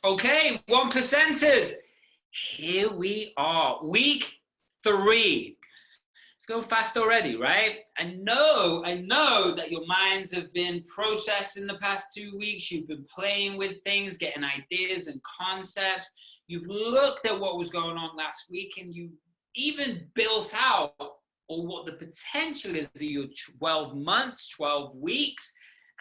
Okay, 1%ers. Here we are, week 3. It's going fast already, right? I know that your minds have been processed in the past 2 weeks. You've been playing with things, getting ideas and concepts. You've looked at what was going on last week, and you even built out or what the potential is of your 12 months, 12 weeks,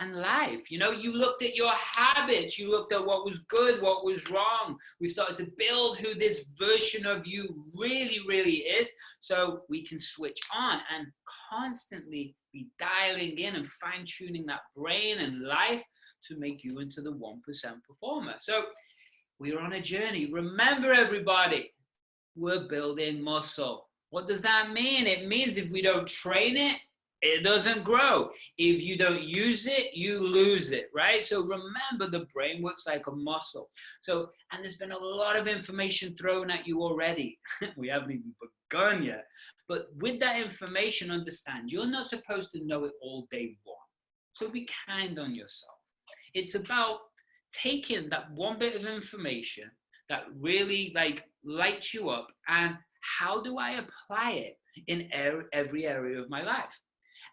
and life. You know, you looked at your habits, you looked at what was good, what was wrong. We started to build who this version of you really, really is, so we can switch on and constantly be dialing in and fine-tuning that brain and life to make you into the 1% performer. So we're on a journey. Remember, everybody, we're building muscle. What does that mean? It means if we don't train it, it doesn't grow. If you don't use it, you lose it, right? So remember, the brain works like a muscle. So, and there's been a lot of information thrown at you already. We haven't even begun yet. But with that information, understand, you're not supposed to know it all day one. So be kind on yourself. It's about taking that one bit of information that really lights you up, and how do I apply it in every area of my life?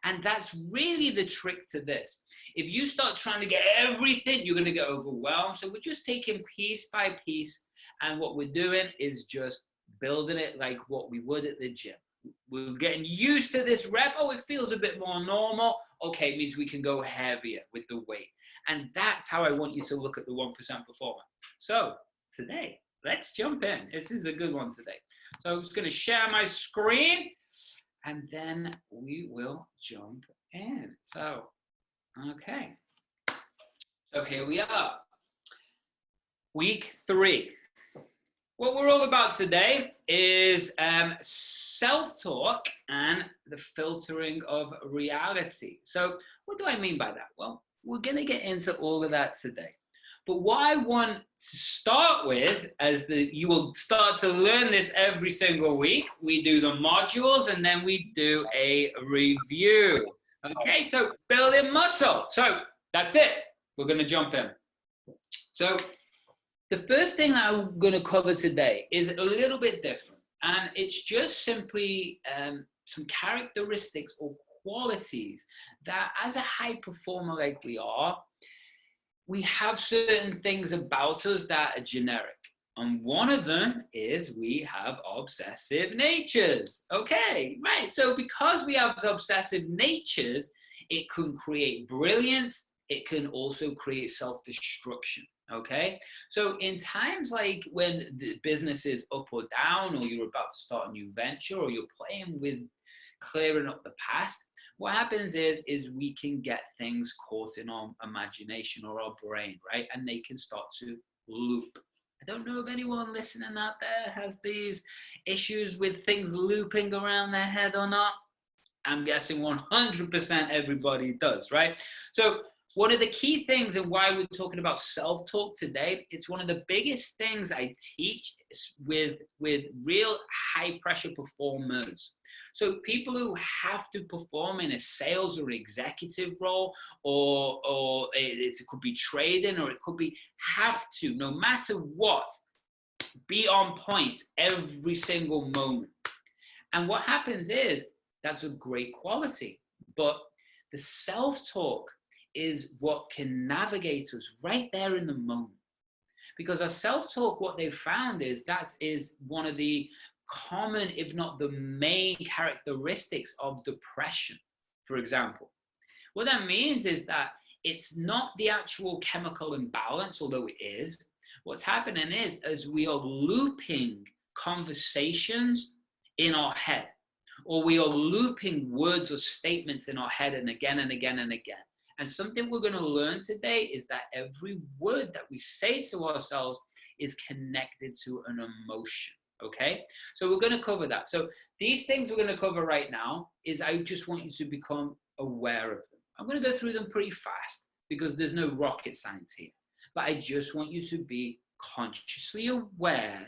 And that's really the trick to this. If you start trying to get everything, you're going to get overwhelmed. So we're just taking piece by piece, and what we're doing is just building it like what we would at the gym. We're getting used to this rep. Oh, it feels a bit more normal. Okay, it means we can go heavier with the weight. And that's how I want you to look at the 1% performer. So today, let's jump in. This is a good one today. So I'm just going to share my screen, and then we will jump in. So, okay. So here we are. Week 3. What we're all about today is self-talk and the filtering of reality. So what do I mean by that? Well, we're going to get into all of that today. But what I want to start with, you will start to learn this every single week, we do the modules and then we do a review. Okay, so building muscle. So that's it. We're going to jump in. So the first thing that I'm going to cover today is a little bit different. And it's just simply some characteristics or qualities that, as a high performer like we are, we have certain things about us that are generic. And one of them is we have obsessive natures. Okay, right. So because we have obsessive natures, it can create brilliance. It can also create self-destruction. Okay, so in times like when the business is up or down, or you're about to start a new venture, or you're playing with clearing up the past, what happens is we can get things caught in our imagination or our brain, right? And they can start to loop. I don't know if anyone listening out there has these issues with things looping around their head or not. I'm guessing 100% everybody does, right? So one of the key things, and why we're talking about self-talk today, it's one of the biggest things I teach with real high-pressure performers. So people who have to perform in a sales or executive role, or it could be trading, or it could be have to, no matter what, be on point every single moment. And what happens is, that's a great quality, but the self-talk is what can navigate us right there in the moment. Because our self-talk, what they've found is that is one of the common, if not the main characteristics of depression, for example. What that means is that it's not the actual chemical imbalance, although it is. What's happening is, as we are looping conversations in our head, or we are looping words or statements in our head and again and again and again. And something we're going to learn today is that every word that we say to ourselves is connected to an emotion, okay? So we're going to cover that. So these things we're going to cover right now is I just want you to become aware of them. I'm going to go through them pretty fast because there's no rocket science here. But I just want you to be consciously aware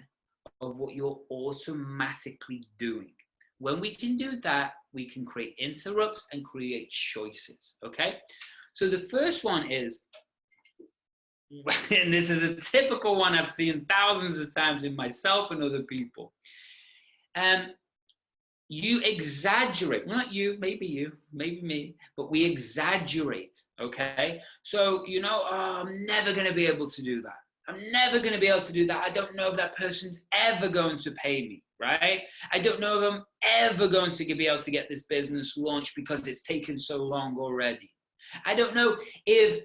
of what you're automatically doing. When we can do that, we can create interrupts and create choices, okay? So the first one is and this is a typical one I've seen thousands of times in myself and other people. You exaggerate, not you, maybe me, but we exaggerate, okay? So, you know, oh, I'm never going to be able to do that. I'm never going to be able to do that. I don't know if that person's ever going to pay me, right? I don't know if I'm ever going to be able to get this business launched because it's taken so long already. I don't know if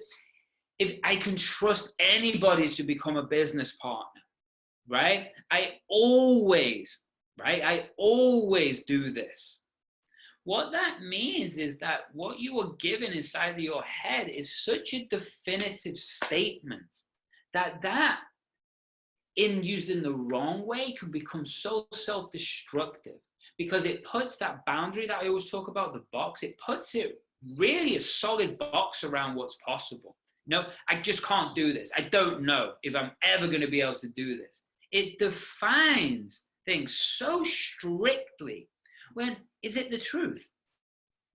I can trust anybody to become a business partner, right? I always do this. What that means is that what you are given inside of your head is such a definitive statement that used in the wrong way can become so self-destructive, because it puts that boundary that I always talk about, the box, it puts it really a solid box around what's possible. No, I just can't do this. I don't know if I'm ever going to be able to do this. It defines things so strictly. When is it the truth?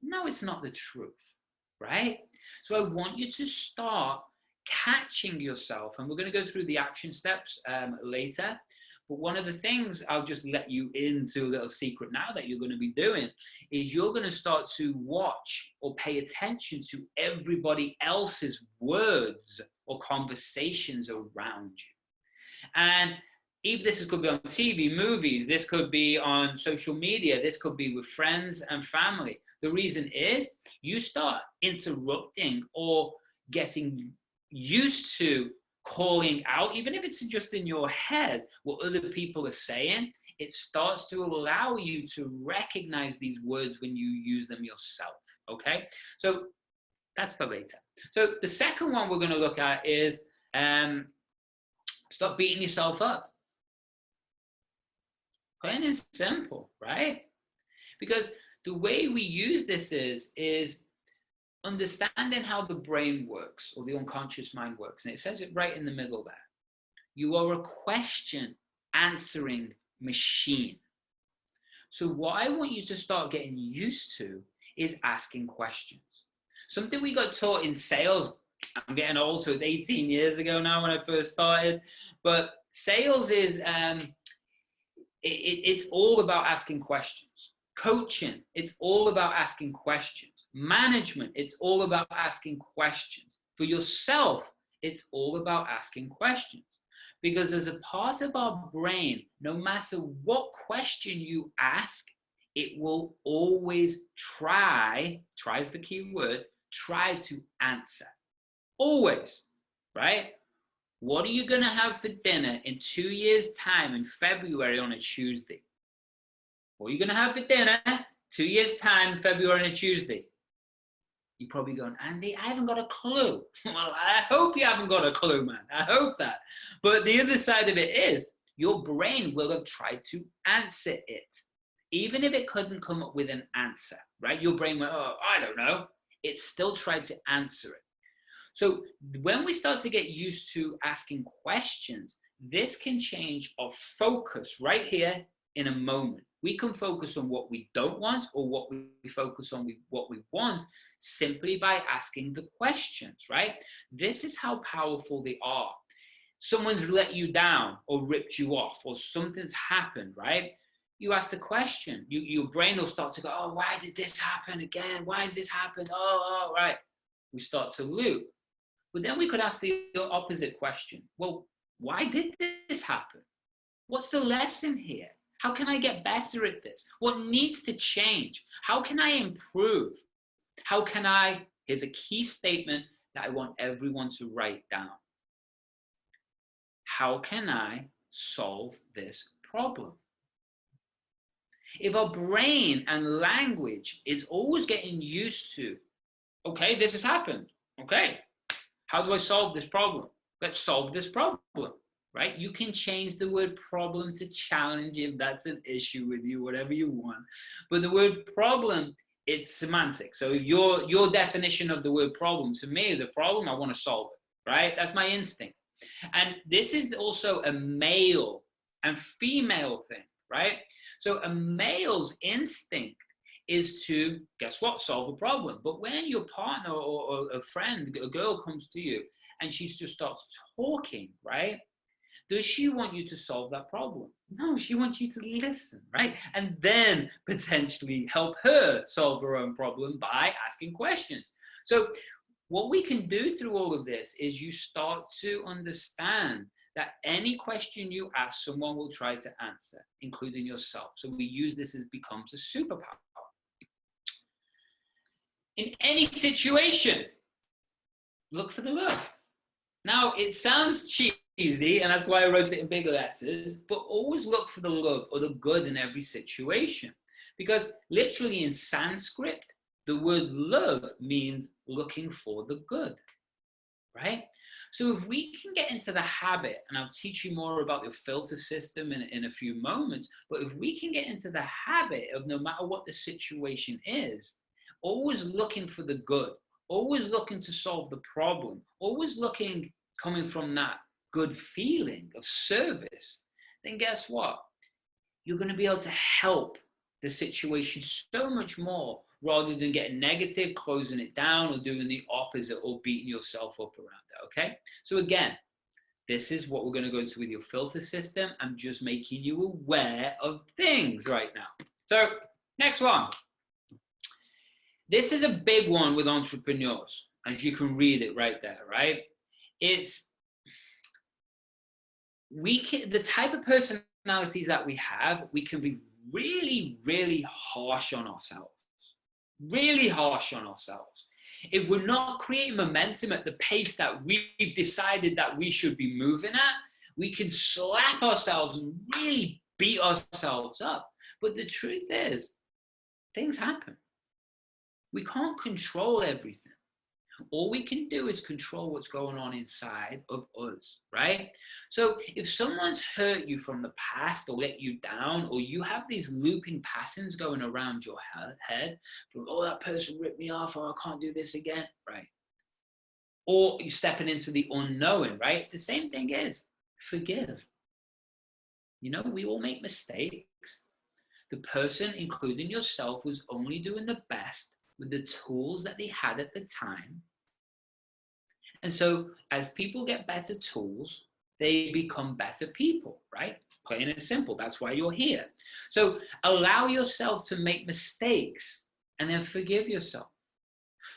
No, it's not the truth, right? So I want you to start catching yourself, and we're going to go through the action steps later. But one of the things I'll just let you into a little secret now that you're going to be doing is you're going to start to watch or pay attention to everybody else's words or conversations around you. And even this could be on TV, movies, this could be on social media, this could be with friends and family. The reason is you start interrupting or getting used to calling out, even if it's just in your head, what other people are saying. It starts to allow you to recognize these words when you use them yourself, okay? So that's for later. So the second one we're going to look at is stop beating yourself up. Plain and simple, right? Because the way we use this is understanding how the brain works, or the unconscious mind works. And it says it right in the middle there. You are a question answering machine. So what I want you to start getting used to is asking questions. Something we got taught in sales, I'm getting old, so it's 18 years ago now when I first started, but sales is, it's all about asking questions. Coaching, it's all about asking questions. Management, it's all about asking questions. For yourself, it's all about asking questions. Because there's a part of our brain, no matter what question you ask, it will always tries the key word, try to answer. Always, right? What are you going to have for dinner in 2 years' time in February on a Tuesday? What are you going to have for dinner 2 years' time in February on a Tuesday? You're probably going, Andy, I haven't got a clue. Well, I hope you haven't got a clue, man. I hope that. But the other side of it is your brain will have tried to answer it. Even if it couldn't come up with an answer, right? Your brain went, oh, I don't know. It still tried to answer it. So when we start to get used to asking questions, this can change our focus right here in a moment. We can focus on what we don't want, or what we focus on what we want, simply by asking the questions, right? This is how powerful they are. Someone's let you down or ripped you off, or something's happened, right? You ask the question, your brain will start to go, oh, why did this happen again? Why has this happened? Oh, right. We start to loop. But then we could ask the opposite question. Well, why did this happen? What's the lesson here? How can I get better at this? What needs to change? How can I improve? How can I, here's a key statement that I want everyone to write down. How can I solve this problem? If our brain and language is always getting used to, okay, this has happened. Okay, how do I solve this problem? Let's solve this problem. Right? You can change the word problem to challenge if that's an issue with you, whatever you want. But the word problem, it's semantic. So if your definition of the word problem to me is a problem, I want to solve it, right? That's my instinct. And this is also a male and female thing, right? So a male's instinct is to, guess what, solve a problem. But when your partner or a friend, a girl comes to you and she just starts talking, right? Does she want you to solve that problem? No, she wants you to listen, right? And then potentially help her solve her own problem by asking questions. So what we can do through all of this is you start to understand that any question you ask, someone will try to answer, including yourself. So we use this as becomes a superpower. In any situation, look for the love. Now, it sounds cheesy, and that's why I wrote it in big letters, but always look for the love or the good in every situation. Because literally in Sanskrit, the word love means looking for the good, right? So if we can get into the habit, and I'll teach you more about your filter system in a few moments, but if we can get into the habit of no matter what the situation is, always looking for the good, always looking to solve the problem, always looking, coming from that good feeling of service, then guess what? You're going to be able to help the situation so much more rather than getting negative, closing it down, or doing the opposite, or beating yourself up around it, okay? So again, this is what we're going to go into with your filter system. I'm just making you aware of things right now. So next one. This is a big one with entrepreneurs, as you can read it right there, right? It's the type of personalities that we have, we can be really, really harsh on ourselves. Really harsh on ourselves. If we're not creating momentum at the pace that we've decided that we should be moving at, we can slap ourselves and really beat ourselves up. But the truth is, things happen. We can't control everything. All we can do is control what's going on inside of us, right? So if someone's hurt you from the past or let you down, or you have these looping patterns going around your head from, oh, that person ripped me off, or I can't do this again, right? Or you're stepping into the unknown, right? The same thing is forgive. You know, we all make mistakes. The person, including yourself, was only doing the best with the tools that they had at the time. And so as people get better tools, they become better people, right? Plain and simple. That's why you're here. So allow yourself to make mistakes and then forgive yourself.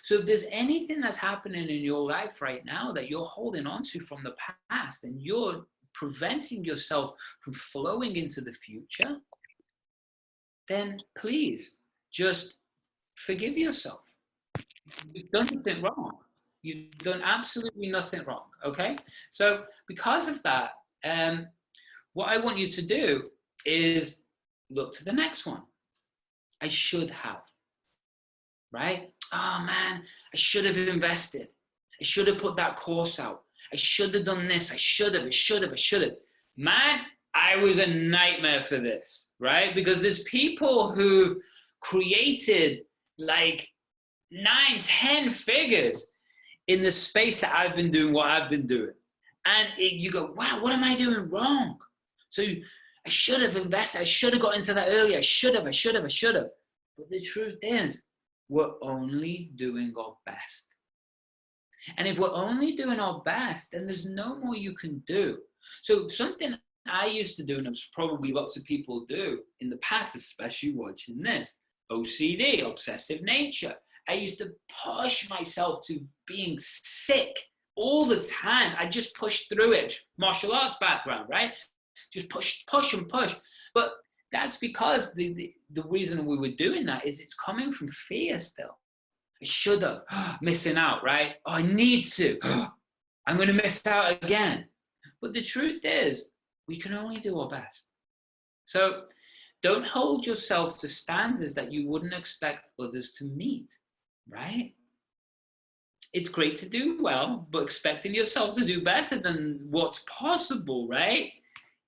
So if there's anything that's happening in your life right now that you're holding on to from the past and you're preventing yourself from flowing into the future, then please just forgive yourself. You've done nothing wrong. You've done absolutely nothing wrong, okay? So because of that, what I want you to do is look to the next one. I should have, right? Oh man, I should have invested. I should have put that course out. I should have done this. I should have. Man, I was a nightmare for this, right? Because there's people who've created like 9-10 figures in the space that I've been doing what I've been doing. And you go, wow, what am I doing wrong? So I should have invested. I should have got into that earlier. I should have. But the truth is, we're only doing our best. And if we're only doing our best, then there's no more you can do. So something I used to do, and it's probably lots of people do in the past, especially watching this, OCD, obsessive nature. I used to push myself to being sick all the time. I just pushed through it. Martial arts background, right? Just push. But that's because the reason we were doing that is it's coming from fear still. I should have, missing out, right? Oh, I need to. I'm going to miss out again. But the truth is, we can only do our best. So don't hold yourselves to standards that you wouldn't expect others to meet. Right? It's great to do well, but expecting yourself to do better than what's possible, right,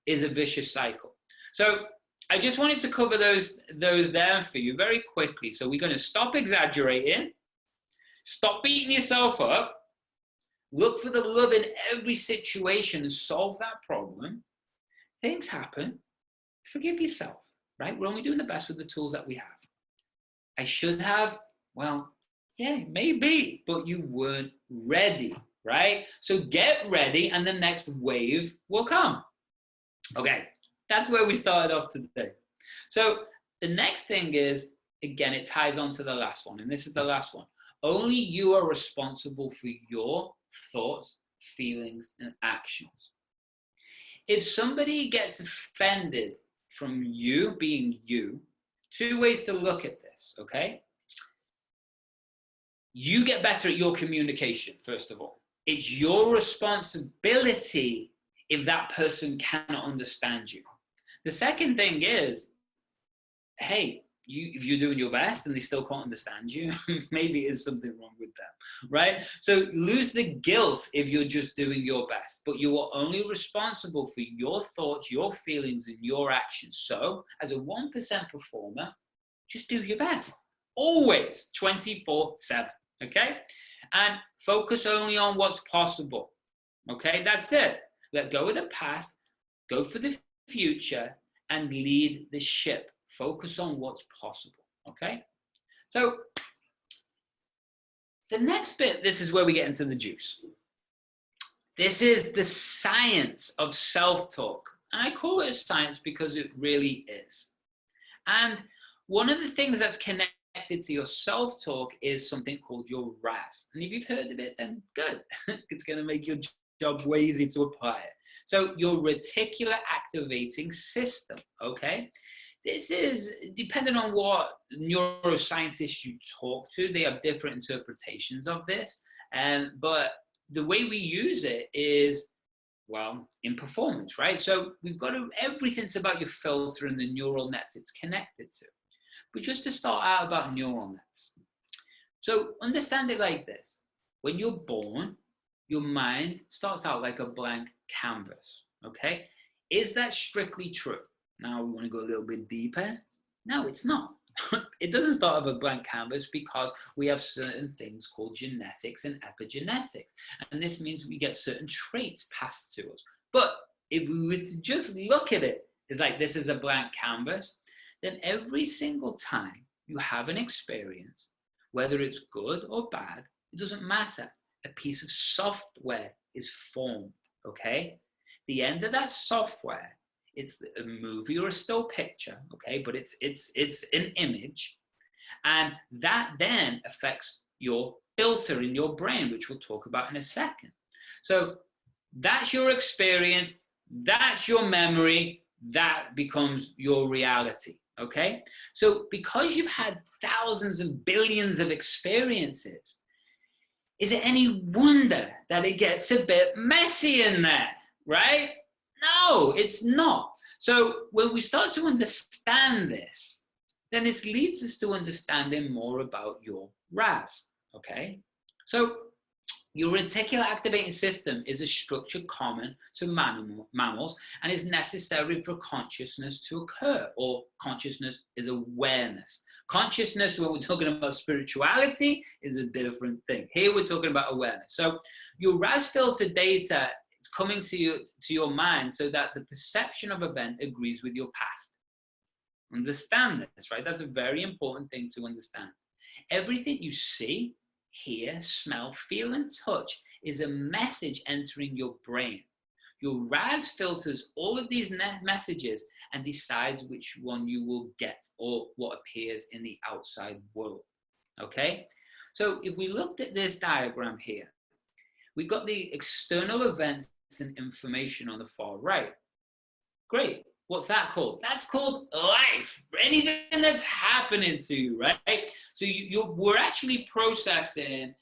is a vicious cycle. So I just wanted to cover those there for you very quickly. So we're going to stop exaggerating, stop beating yourself up, look for the love in every situation and solve that problem. Things happen. Forgive yourself, right? We're only doing the best with the tools that we have. I should have, well, yeah, maybe, but you weren't ready, right? So get ready and the next wave will come. Okay, that's where we started off today. So the next thing is, again, it ties on to the last one, and this is the last one. Only you are responsible for your thoughts, feelings, and actions. If somebody gets offended from you being you, two ways to look at this, okay? You get better at your communication, first of all. It's your responsibility if that person cannot understand you. The second thing is, hey, if you're doing your best and they still can't understand you, maybe there's something wrong with them, right? So lose the guilt if you're just doing your best, but you are only responsible for your thoughts, your feelings, and your actions. So as a 1% performer, just do your best, always, 24/7, okay? And focus only on what's possible, okay? That's it. Let go of the past, go for the future, and lead the ship. Focus on what's possible, okay? So the next bit, this is where we get into the juice. This is the science of self-talk. And I call it a science because it really is. And one of the things that's connected to your self-talk is something called your RAS. And if you've heard of it, then good. It's going to make your job way easy to apply it. So your reticular activating system, okay? This is, depending on what neuroscientists you talk to, they have different interpretations of this. But the way we use it is, well, in performance, right? So we've got to, everything's about your filter and the neural nets it's connected to. But just to start out about neural nets. So understand it like this. When you're born, your mind starts out like a blank canvas, okay? Is that strictly true? Now we want to go a little bit deeper. No, it's not. It doesn't start with a blank canvas because we have certain things called genetics and epigenetics. And this means we get certain traits passed to us. But if we were to just look at it, it's like this is a blank canvas, then every single time you have an experience, whether it's good or bad, it doesn't matter. A piece of software is formed, okay? The end of that software, it's a movie or a still picture, okay? But it's an image. And that then affects your filter in your brain, which we'll talk about in a second. So that's your experience, that's your memory, that becomes your reality, okay? So because you've had thousands and billions of experiences, is it any wonder that it gets a bit messy in there, right? No, it's not. So when we start to understand this, then it leads us to understanding more about your RAS, okay? So your reticular activating system is a structure common to mammals and is necessary for consciousness to occur, or consciousness is awareness. Consciousness, when we're talking about spirituality, is a different thing. Here we're talking about awareness. So your RAS filter data is coming to your mind so that the perception of event agrees with your past. Understand this, right? That's a very important thing to understand. Everything you see, hear, smell, feel, and touch is a message entering your brain. Your RAS filters all of these messages and decides which one you will get or what appears in the outside world, okay? So if we looked at this diagram here, we've got the external events and information on the far right. Great. What's that called? That's called life. Anything that's happening to you, right? So we're actually processing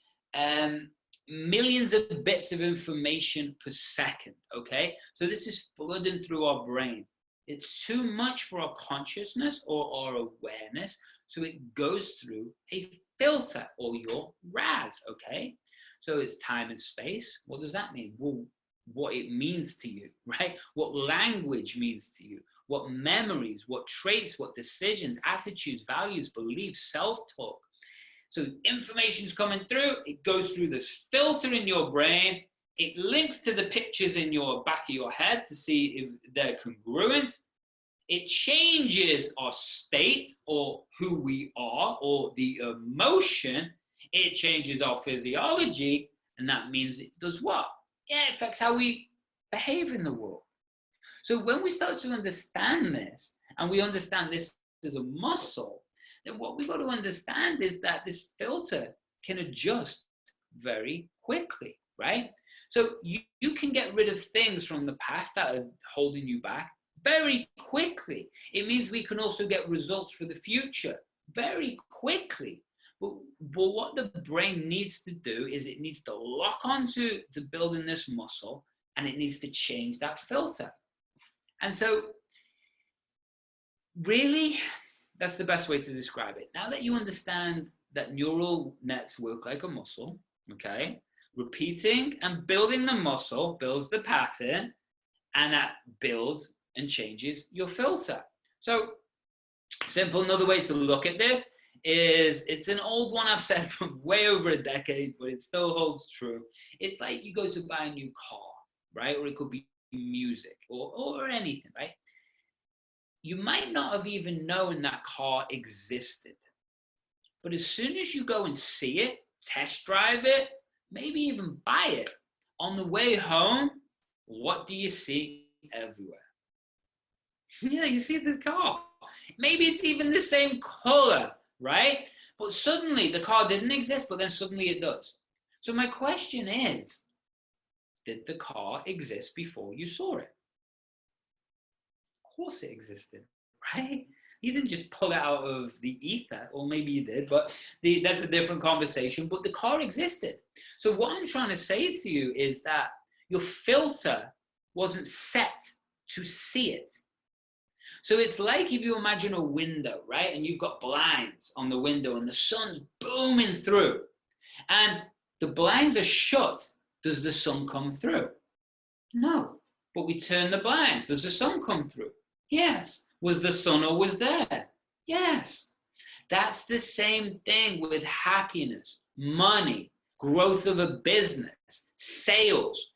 millions of bits of information per second, okay? So this is flooding through our brain. It's too much for our consciousness or our awareness, so it goes through a filter, or your RAS, okay? So it's time and space. What does that mean? Well, what it means to you, right? What language means to you, what memories, what traits, what decisions, attitudes, values, beliefs, self-talk. So information's coming through, it goes through this filter in your brain, it links to the pictures in your back of your head to see if they're congruent. It changes our state or who we are or the emotion. It changes our physiology, and that means it does what? Yeah, it affects how we behave in the world. So when we start to understand this, and we understand this as a muscle, then what we've got to understand is that this filter can adjust very quickly, right? So you can get rid of things from the past that are holding you back very quickly. It means we can also get results for the future very quickly. But what the brain needs to do is it needs to lock onto building this muscle, and it needs to change that filter. And so really, that's the best way to describe it. Now that you understand that neural nets work like a muscle, okay, repeating and building the muscle builds the pattern, and that builds and changes your filter. So simple, another way to look at this is, it's an old one I've said for way over a decade, but it still holds true. It's like you go to buy a new car, right? Or it could be music or anything, right? You might not have even known that car existed. But as soon as you go and see it, test drive it, maybe even buy it, on the way home, what do you see everywhere? Yeah, you see the car. Maybe it's even the same color, right? But suddenly the car didn't exist, but then suddenly it does. So my question is, did the car exist before you saw it? Of course it existed, right? You didn't just pull it out of the ether, or maybe you did, but that's a different conversation. But the car existed. So what I'm trying to say to you is that your filter wasn't set to see it. So it's like if you imagine a window, right? And you've got blinds on the window and the sun's booming through. And the blinds are shut. Does the sun come through? No. But we turn the blinds. Does the sun come through? Yes. Was the sun always there? Yes. That's the same thing with happiness, money, growth of a business, sales,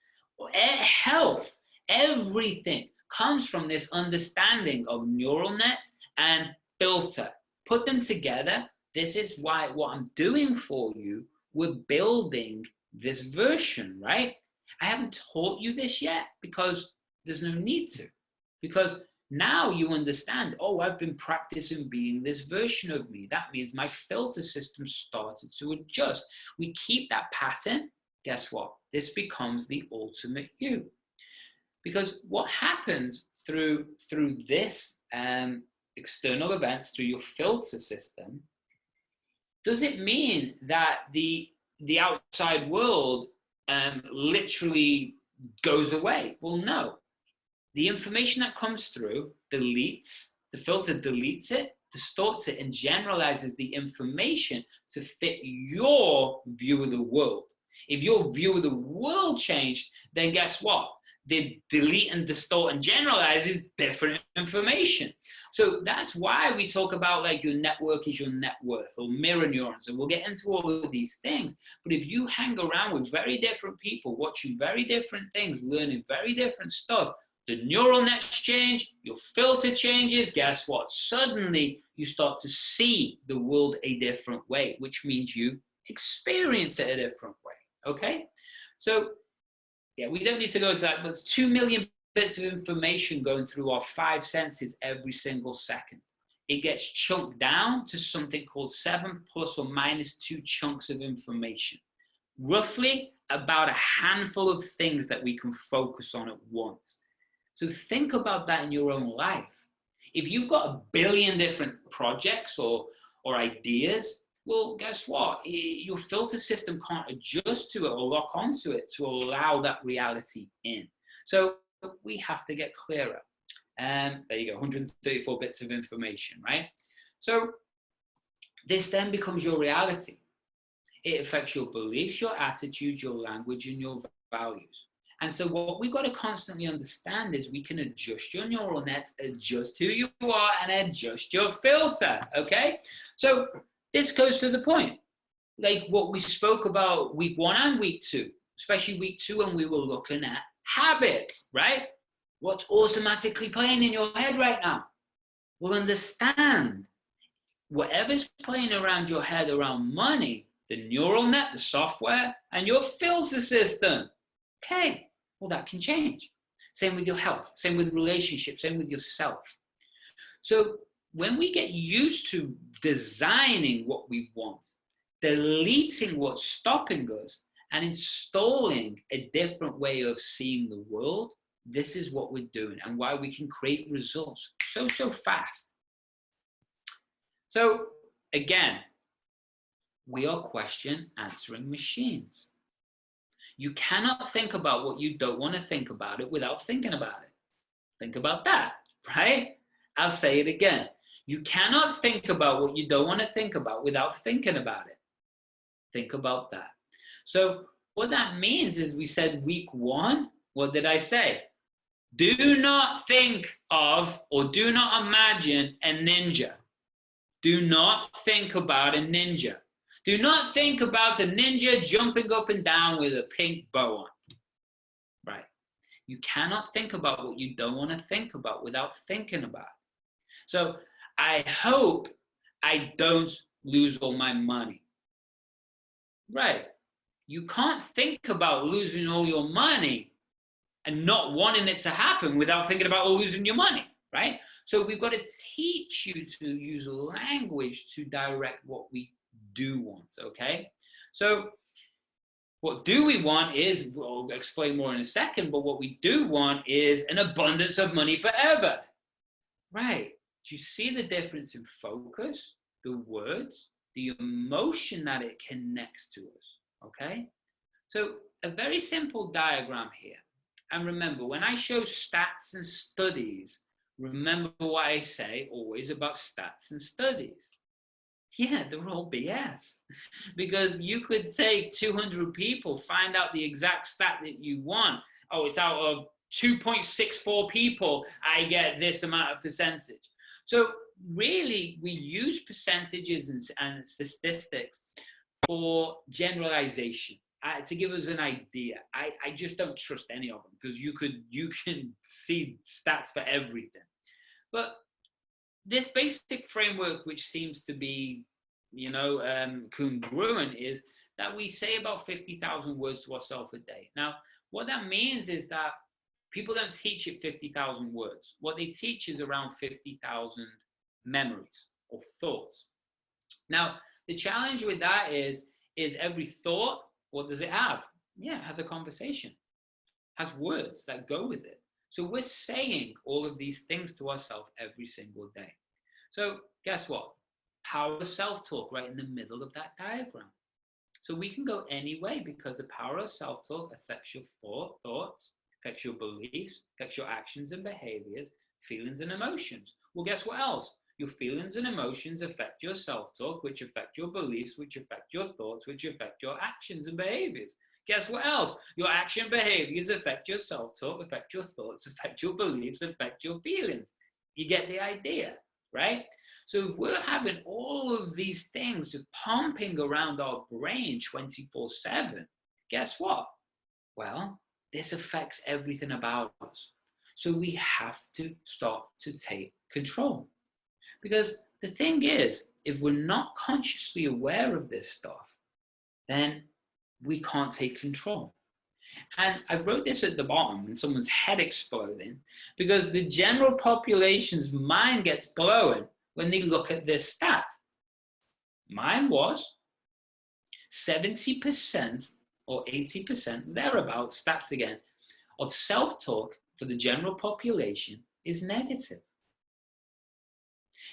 health. Everything comes from this understanding of neural nets and filter. Put them together. This is why what I'm doing for you, we're building this version, right? I haven't taught you this yet because there's no need to. Because now you understand, oh, I've been practicing being this version of me. That means my filter system started to adjust. We keep that pattern. Guess what? This becomes the ultimate you. Because what happens through this external events, through your filter system, does it mean that the outside world literally goes away? Well, no. The information that comes through deletes, the filter deletes it, distorts it, and generalizes the information to fit your view of the world. If your view of the world changed, then guess what? They delete and distort and generalizes different information. So that's why we talk about like your network is your net worth, or mirror neurons, and we'll get into all of these things. But if you hang around with very different people, watching very different things, learning very different stuff, the neural nets change, your filter changes, guess what? Suddenly you start to see the world a different way, which means you experience it a different way, okay? So yeah, we don't need to go into that, but it's 2 million bits of information going through our 5 senses every single second. It gets chunked down to something called 7 plus or minus 2 chunks of information. Roughly about a handful of things that we can focus on at once. So think about that in your own life. If you've got 1 billion different projects or ideas, well, guess what? Your filter system can't adjust to it or lock onto it to allow that reality in. So we have to get clearer. There you go, 134 bits of information, right? So this then becomes your reality. It affects your beliefs, your attitudes, your language, and your values. And so what we've got to constantly understand is we can adjust your neural nets, adjust who you are, and adjust your filter, okay? So this goes to the point, like what we spoke about week 1 and week 2, especially week 2 when we were looking at habits, right? What's automatically playing in your head right now? will understand whatever's playing around your head around money, the neural net, the software, and your filter system. Okay, well, that can change. Same with your health, same with relationships, same with yourself. So when we get used to designing what we want, deleting what's stopping us, and installing a different way of seeing the world, this is what we're doing and why we can create results so fast. So again, we are question answering machines. You cannot think about what you don't want to think about it without thinking about it. Think about that, right? I'll say it again. You cannot think about what you don't want to think about without thinking about it. Think about that. So what that means is, we said week 1, what did I say? Do not think of or do not imagine a ninja. Do not think about a ninja. Do not think about a ninja jumping up and down with a pink bow on. Right? You cannot think about what you don't want to think about without thinking about it. So I hope I don't lose all my money. Right? You can't think about losing all your money and not wanting it to happen without thinking about losing your money, right? So we've got to teach you to use language to direct what we do want, okay? So what do we want is, we'll explain more in a second, but what we do want is an abundance of money forever, right? Do you see the difference in focus, the words, the emotion that it connects to us, okay? So a very simple diagram here. And remember, when I show stats and studies, remember what I say always about stats and studies. Yeah, they're all BS. Because you could take 200 people, find out the exact stat that you want. Oh, it's out of 2.64 people, I get this amount of percentage. So really, we use percentages and statistics for generalization. To give us an idea. I just don't trust any of them, because you can see stats for everything. But this basic framework, which seems to be, congruent, is that we say about 50,000 words to ourselves a day. Now, what that means is that people don't teach it 50,000 words. What they teach is around 50,000 memories or thoughts. Now, the challenge with that is every thought, what does it have? Yeah, it has a conversation, has words that go with it. So we're saying all of these things to ourselves every single day. So guess what? Power of self-talk right in the middle of that diagram. So we can go any way, because the power of self-talk affects your thoughts, affects your beliefs, affects your actions and behaviors, feelings and emotions. Well, guess what else? Your feelings and emotions affect your self-talk, which affect your beliefs, which affect your thoughts, which affect your actions and behaviors. Guess what else? Your action and behaviors affect your self-talk, affect your thoughts, affect your beliefs, affect your feelings. You get the idea, right? So if we're having all of these things just pumping around our brain 24/7, guess what? Well, this affects everything about us. So we have to start to take control. Because the thing is, if we're not consciously aware of this stuff, then we can't take control. And I wrote this at the bottom, and someone's head exploding, because the general population's mind gets blown when they look at this stat. Mine was 70% or 80%, thereabouts, stats again, of self-talk for the general population is negative.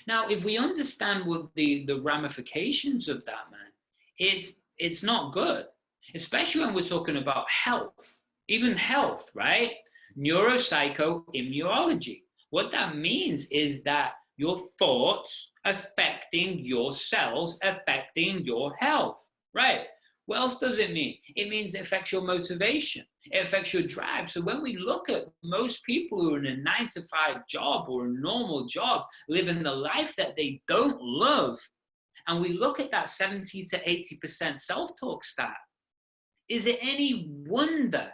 Now, if we understand what the ramifications of that, man, it's not good, especially when we're talking about health, even health, right? Neuropsychoimmunology. What that means is that your thoughts affecting your cells, affecting your health, right? What else does it mean? It means it affects your motivation. It affects your drive. So when we look at most people who are in a 9-to-5 job or a normal job, living the life that they don't love, and we look at that 70 to 80% self-talk stat, is it any wonder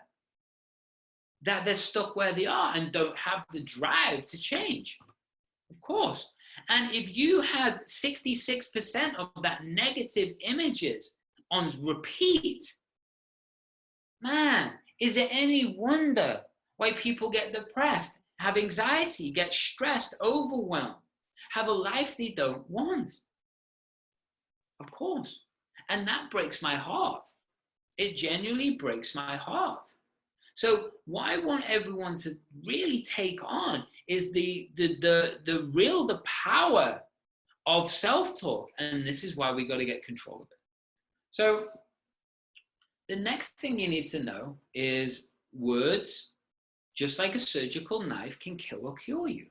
that they're stuck where they are and don't have the drive to change? Of course. And if you had 66% of that negative images on repeat, man, is it any wonder why people get depressed, have anxiety, get stressed, overwhelmed, have a life they don't want? Of course. And that breaks my heart. It genuinely breaks my heart. So what I want everyone to really take on is the power of self-talk. And this is why we got to get control of it. So the next thing you need to know is words, just like a surgical knife, can kill or cure you.